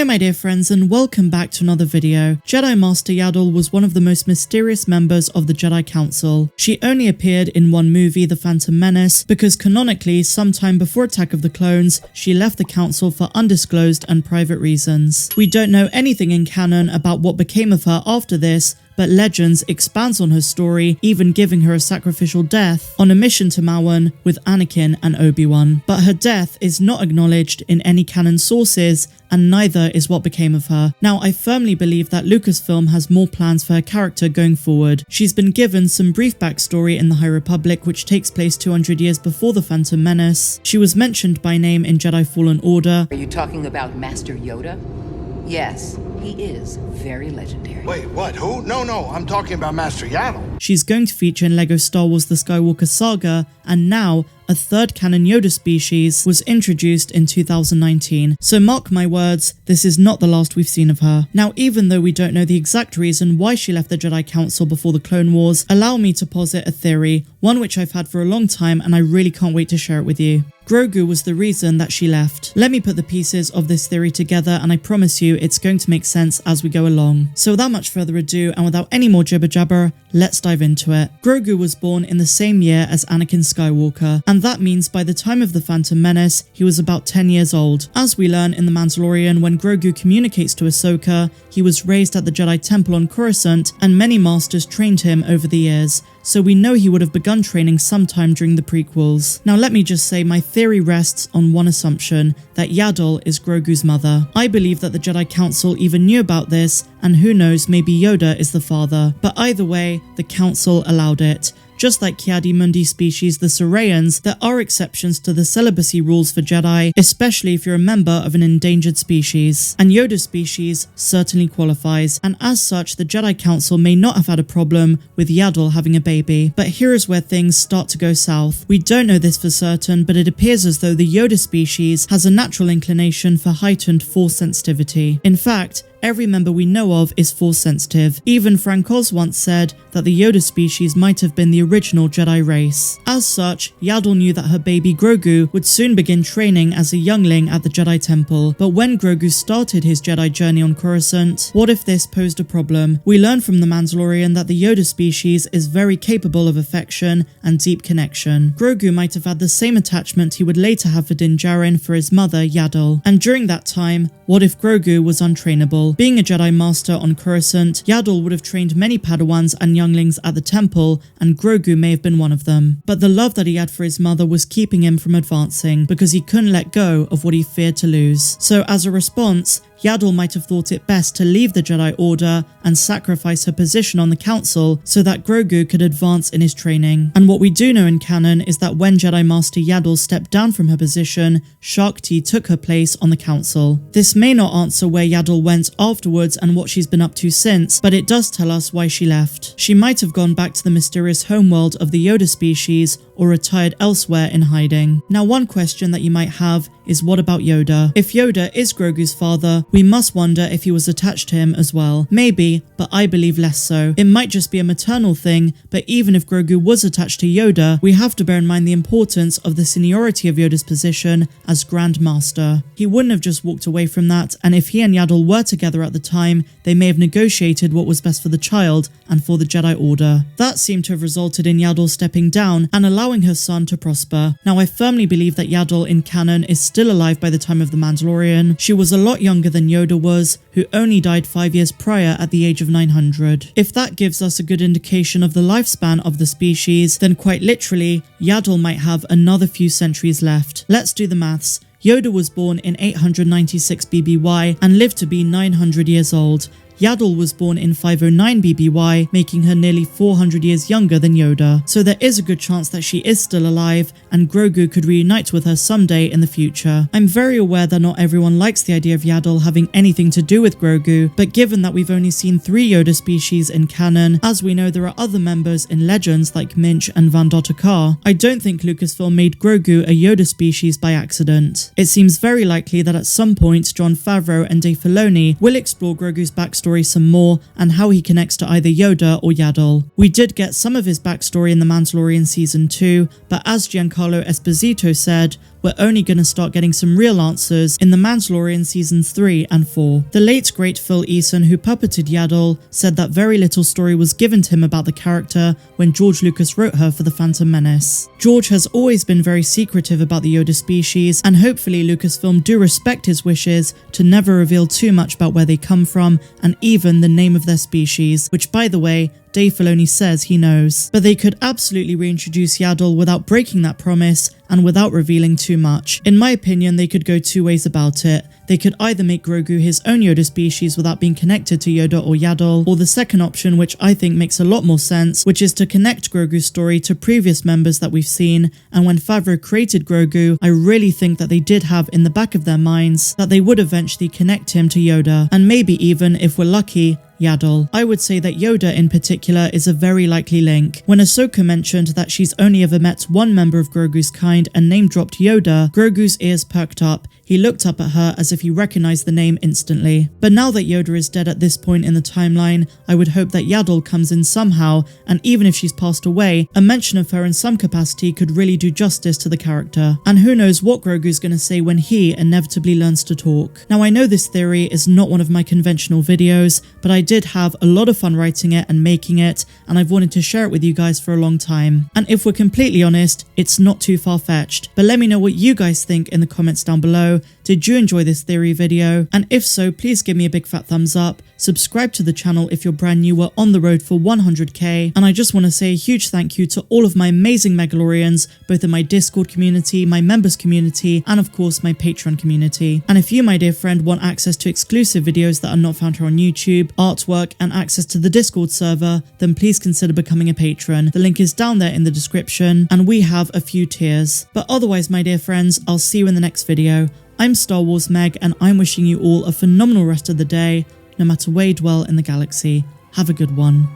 Hi my dear friends, and welcome back to another video. Jedi Master Yaddle was one of the most mysterious members of the Jedi Council. She only appeared in one movie, The Phantom Menace, because canonically, sometime before Attack of the Clones, she left the council for undisclosed and private reasons. We don't know anything in canon about what became of her after this, but Legends expands on her story, even giving her a sacrificial death on a mission to Mawan with Anakin and Obi-Wan. But her death is not acknowledged in any canon sources, and neither is what became of her. Now, I firmly believe that Lucasfilm has more plans for her character going forward. She's been given some brief backstory in the High Republic, which takes place 200 years before the Phantom Menace. She was mentioned by name in Jedi Fallen Order. Are you talking about Master Yoda? Yes, he is very legendary. Wait, what? Who? No, I'm talking about Master Yaddle. She's going to feature in LEGO Star Wars The Skywalker Saga, and now a third canon Yoda species was introduced in 2019. So mark my words, this is not the last we've seen of her. Now, even though we don't know the exact reason why she left the Jedi Council before the Clone Wars, allow me to posit a theory, one which I've had for a long time and I really can't wait to share it with you. Grogu was the reason that she left. Let me put the pieces of this theory together and I promise you it's going to make sense as we go along. So without much further ado and without any more jibber jabber, let's dive into it. Grogu was born in the same year as Anakin Skywalker, and that means by the time of the Phantom Menace, he was about 10 years old. As we learn in The Mandalorian, when Grogu communicates to Ahsoka, he was raised at the Jedi Temple on Coruscant and many masters trained him over the years. So we know he would have begun training sometime during the prequels. Now let me just say my theory rests on one assumption, that Yaddle is Grogu's mother. I believe that the Jedi Council even knew about this, and who knows, maybe Yoda is the father. But either way, the Council allowed it. Just like Ki-Adi-Mundi species, the Saurians, there are exceptions to the celibacy rules for Jedi, especially if you're a member of an endangered species. And Yoda's species certainly qualifies, and as such, the Jedi Council may not have had a problem with Yaddle having a baby. But here is where things start to go south. We don't know this for certain, but it appears as though the Yoda species has a natural inclination for heightened force sensitivity. In fact, every member we know of is force sensitive. Even Frank Oz once said that the Yoda species might have been the original Jedi race. As such, Yaddle knew that her baby Grogu would soon begin training as a youngling at the Jedi Temple. But when Grogu started his Jedi journey on Coruscant, what if this posed a problem? We learn from The Mandalorian that the Yoda species is very capable of affection and deep connection. Grogu might have had the same attachment he would later have for Din Djarin for his mother, Yaddle. And during that time, what if Grogu was untrainable? Being a Jedi Master on Coruscant, Yaddle would have trained many Padawans and younglings at the temple, and Grogu may have been one of them. But the love that he had for his mother was keeping him from advancing, because he couldn't let go of what he feared to lose. So as a response, Yaddle might have thought it best to leave the Jedi Order and sacrifice her position on the Council so that Grogu could advance in his training. And what we do know in canon is that when Jedi Master Yaddle stepped down from her position, Shaak Ti took her place on the Council. This may not answer where Yaddle went afterwards and what she's been up to since, but it does tell us why she left. She might have gone back to the mysterious homeworld of the Yoda species or retired elsewhere in hiding. Now, one question that you might have is, what about Yoda? If Yoda is Grogu's father, we must wonder if he was attached to him as well. Maybe, but I believe less so. It might just be a maternal thing, but even if Grogu was attached to Yoda, we have to bear in mind the importance of the seniority of Yoda's position as Grand Master. He wouldn't have just walked away from that, and if he and Yaddle were together at the time, they may have negotiated what was best for the child and for the Jedi Order. That seemed to have resulted in Yaddle stepping down and allowing her son to prosper. Now, I firmly believe that Yaddle in canon is still alive by the time of The Mandalorian. She was a lot younger than Yoda was, who only died 5 years prior at the age of 900. If that gives us a good indication of the lifespan of the species, then quite literally, Yaddle might have another few centuries left. Let's do the maths. Yoda was born in 896 BBY and lived to be 900 years old. Yaddle was born in 509 BBY, making her nearly 400 years younger than Yoda. So there is a good chance that she is still alive, and Grogu could reunite with her someday in the future. I'm very aware that not everyone likes the idea of Yaddle having anything to do with Grogu, but given that we've only seen 3 Yoda species in canon, as we know there are other members in Legends like Minch and Van Dotakar, I don't think Lucasfilm made Grogu a Yoda species by accident. It seems very likely that at some point Jon Favreau and Dave Filoni will explore Grogu's backstory some more and how he connects to either Yoda or Yaddle. We did get some of his backstory in The Mandalorian Season 2, but as Giancarlo Esposito said, we're only going to start getting some real answers in The Mandalorian seasons 3 and 4. The late great Phil Eason, who puppeted Yaddle, said that very little story was given to him about the character when George Lucas wrote her for The Phantom Menace. George has always been very secretive about the Yoda species, and hopefully Lucasfilm do respect his wishes to never reveal too much about where they come from and even the name of their species, which by the way, Dave Filoni says he knows. But they could absolutely reintroduce Yaddle without breaking that promise and without revealing too much. In my opinion, they could go two ways about it. They could either make Grogu his own Yoda species without being connected to Yoda or Yaddle, or the second option, which I think makes a lot more sense, which is to connect Grogu's story to previous members that we've seen, and when Favreau created Grogu, I really think that they did have in the back of their minds that they would eventually connect him to Yoda, and maybe even, if we're lucky, Yaddle. I would say that Yoda in particular is a very likely link. When Ahsoka mentioned that she's only ever met one member of Grogu's kind and name-dropped Yoda, Grogu's ears perked up. He looked up at her as if he recognized the name instantly. But now that Yoda is dead at this point in the timeline, I would hope that Yaddle comes in somehow, and even if she's passed away, a mention of her in some capacity could really do justice to the character. And who knows what Grogu's gonna say when he inevitably learns to talk. Now I know this theory is not one of my conventional videos, but I did have a lot of fun writing it and making it, and I've wanted to share it with you guys for a long time. And if we're completely honest, it's not too far-fetched. But let me know what you guys think in the comments down below. Did you enjoy this theory video? And if so, please give me a big fat thumbs up. Subscribe to the channel if you're brand new. We're on the road for 100k. And I just want to say a huge thank you to all of my amazing Mandalorians, both in my Discord community, my members community, and of course my Patreon community. And if you, my dear friend, want access to exclusive videos that are not found here on YouTube, artwork, and access to the Discord server, then please consider becoming a patron. The link is down there in the description, and we have a few tiers. But otherwise, my dear friends, I'll see you in the next video. I'm Star Wars Meg, and I'm wishing you all a phenomenal rest of the day, no matter where you dwell in the galaxy. Have a good one.